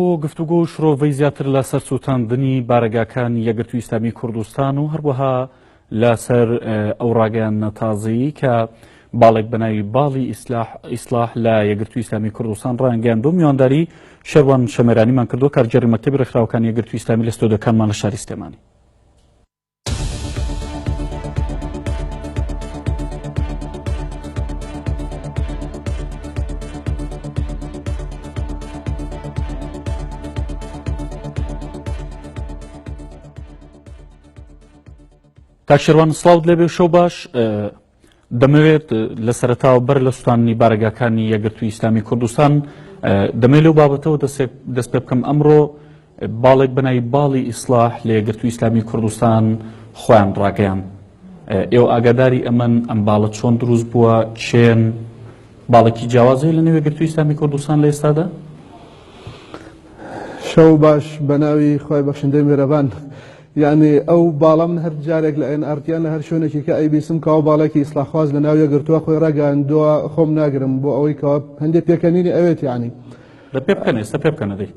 گفتوگۆ شرۆڤەی زیاتر لەسەر سووتاندنی بارەگاکانی یەکگرتووی ئیسلامی کوردستان و هەروەها لەسەر ئەو ڕاگەیانە تازەیی کە باڵێک بەناوی باڵی ئیسلاح لە یەکگرتووی ئیسلامی کوردستان ڕاهەنگیاندووە میوانداری شەروان شەمێرانیمان کردووە کارگێڕی مەکتەبی ڕێکخراوەکانی یەکگرتووی ئیسلامی لە ستۆدیۆکانمان لە شاری سلێمانی. کاکشێروان سڵاوت لێبێ شەو باش. دەمەوێت لە سەرەتاوە بەر لە سووتاندنی بارەگاکانی یەکگرتووی ئیسلامی کوردستان دەمەوێت لەو بابەتەوە دەست پێ بکەم. ئەمڕۆ باڵێک بەناوی باڵی ئیسلاح لە یەکگرتووی ئیسلامی کوردستان خۆیان ڕاگەیان. ئێوە ئاگاداری ئەم باڵە چۆن دروست بووە، چێن باڵێکی جیاوازەیە لە نێو یەکگرتووی ئیسلامی کوردستان لە ئێستادا؟ شەو باش بەناوی خۆی بەخشندەی میێرەبان. یعنی ئەو باڵە من هەر جارێک لە ئەرتیان لە هەر شوێنێکی کە ئەیبیسم کاو باڵێکی ئیسلاحخواز لە ناو یەکگرتووە خۆی ڕاگەاندووە خۆم ناگرم بۆ ئەوەی کەەوە هەندێک پێکەنینی ئەوێت یعنی لە پێ بکەن ئێستا پێ بکەنە دەی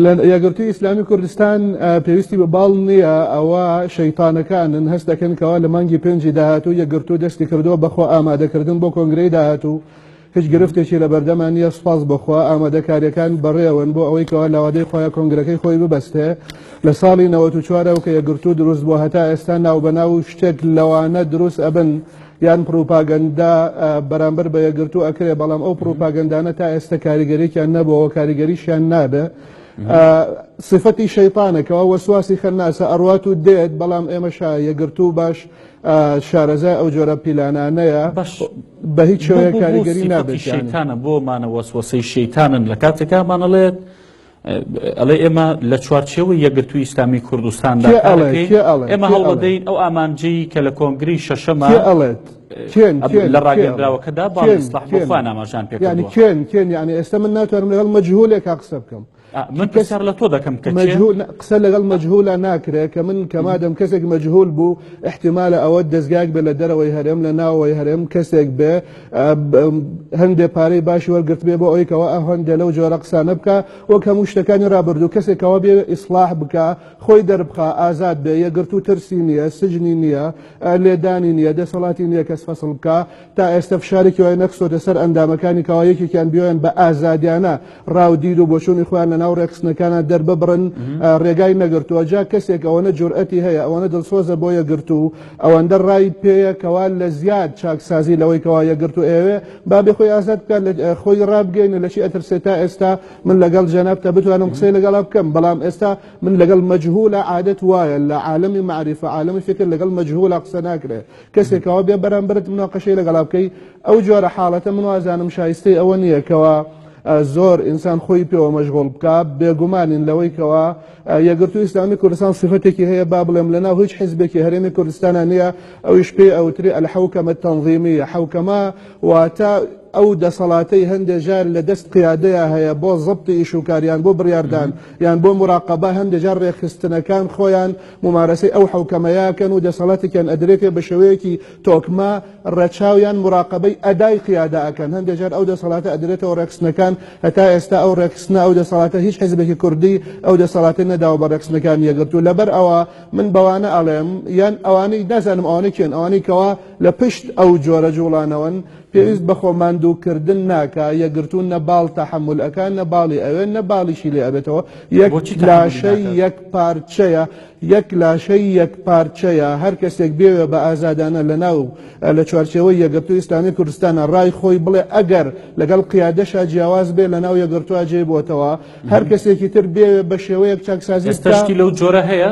لە یەکگرتووی ئیسلامی کوردستان پێویستی بە باڵ نییە. ئەوە شەیتانەکانن هەست دەکەن کەەوە لە مانگی پێنجی داهاتوو یەکگرتوو دەستی کردووە بەخۆ ئامادەکردن بۆ کۆنگرەی داهاتوو. هیچ گرفتێکی لە بەردەمان نییە، سوپاس بخوا ئامادەکاریەکان بەڕێون بۆ ئەوەی کەەوە لاوادەی خۆیان کۆنگرەکەی خۆی ببەستێ. لە ساڵی 94ەوە کە یەکگرتوو دروست بووە هەتا ئێستا ناو بەناو شتێک لەوانە دروست ئەبن یان پروپاگەندا بەرامبەر بە یەکگرتوو ئەکرێ، بەڵام ئەو پروپاگەندانە تا ئێستا کاریگەریێکیان نەبووەوە، کاریگەریشیان نابێ. صفەتی شەیطانەکەەوە وەسواسی خەناسە ئەڕوات و دێت، بەڵام ئێمە یەکگرتوو باش شارەزای ئەو جۆرە پیلانانەیە بە هیچ شێوەیە کاریگەری نابێت. شەیتانە بۆمانە وەسوەسەی شەیتانن لە کاتێکمانەڵێت ئەڵێ ئێمە لە چوارچێوەی یەکگرتووی ئیسلامی کوردستاندا ئێمە هەڵبەدەین ئەو ئامانجەی کە لە کۆنگری شەشەمە لە ڕاگەندراوەکەدا باڵی ئیسلاح بۆ خۆیان ئاماژان پێ یعنی کێن یعنی ئێستا من ناتوانم لەگەڵ مەجهولێکا قسە بکەم. من پرسیار لە تۆ دەکەم کە قسە لەگەڵ مەجهولە ناکرێت کە من کەمادەم کەسێک مەجهول بوو احتیمالە ئەوە دەستگاک بێ لە دەرەوەی هەرێم لە ناوەوەی هەرێم کەسێک بێ هەندێک پارەی باشی وەرگرت بێ بۆ ئەوەی کەەوە هەندێک لەو جۆرە قسانە بکە وەک هەموو شتەکانی ڕابردوو کەسێکەوە بێ ئیسلاح بکە، خۆی دەربخە، ئازاد بێ، یەکگرتوو ترسی نییە، سجنی نییە، لێدانی نییە، دەسەڵاتی نییە کەس فەسڵ بکە. تا ئێستا فشارێکی وای نەخسۆتە سەر ئەندامەکانی کەەوە یەکێکیان بیۆیان بە ئازادیانە ڕاودید و بۆچوونی خۆیان لە ناو ڕێکخستنەکانە دەرببڕن ڕێگای نەگرتووە. جا کەسێک ئەوەنە جورئەتی هەیە، ئەوەنە دڵسۆزە بۆ یەکگرتوو، ئەوەندە ڕای پێیە کەوا لە زیاد چاکسازی لەوەی کەوا یەکگرتوو ئێوێ بابێ خۆی ئازاد بکات، خۆی ڕابگەینە لە چی ئەترسێت. تا ئێستا من لەگەڵ جەنابتە بتوانم قسەی لەگەڵا بکەم، بەڵام ئێستا من لەگەڵ مەجهولە عادەت وایە لە عالەمی معریفە عالەمی فکر لەگەڵ مەجهولە قسە ناکرێت. کەسێکەوە بێ بەرامبرت مناقەشەی لەگەڵا بکەی. ئەو جۆرە حاڵەتە من وازانم شایستەی ئەوە نییە کەوا زۆر ئینسان خۆی پێوە مەشغوڵ بکە. بێگومانین لەوەی کەوا یەکگرتووی ئیسلامی کوردستان صفەتێکی هەیە با بڵێم لەناو هیچ حیزبێکی هەرێمی کوردستانە نییە. ئەویش پێی ئەوتری الحەوکەمە تەنظیمیە. حەوکەمە واتە ئەو دەسەڵاتەی هەندێک جار لە دەست قیادەیە هەیە بۆ زەبتی ئیشوکاریان، بۆ بڕیاردان یان بۆ مراقەبە. هەندێک جار ڕێکخستنەکان خۆیان ممارەسەی ئەو حەوکەمەیەکەن و دەسەڵاتێکیان ئەدرێتێ بە شێوەیەکی تۆکمە ڕەچاویان مراقەبەی ئەدای قیادە ئەکەن. هەندێک جار ئەو دەسەڵاتە ئەدرێتەوە ڕێکخستنەکان، هەتا ئێستا ئەو ڕێکخستنە ئەو دەسەڵاتە هیچ حیزبێکی کوردی ئەو دەسەڵاتە نەداوە بە ڕێکخستنەکان یەکگرتوو. لەبەر ئەوە من بەوانە ئەڵێم یان ئەوانەی نازانم ئەوانەی کێن، ئەوانەی کەوا لە پشت ئەو جۆرە جوڵانەوەن پێویست بە خۆماندووکردن ناکە. یەکگرتوو نە باڵ تەحمولەکان نە باڵی ئەوێن نە باڵیشی لێ ئەبێتەوە. یەک لاشەی یەک پارچەیە، یەک لاشەی یەک پارچەیە. هەر کەسێک بێوێ بە ئازادانە لە ناو لە چوارچێوەی یەکگرتووی ئیسلامی کوردستانە ڕای خۆی بڵێ ئەگەر لەگەڵ قیادەشا جیاواز بێ لە ناو یەکگرتووە جێ بۆتەوە. هەر کەسێکی تر بێوێ بە شێوەیەک چاکسازی ئێستاشتی لەو جۆرە هەیە.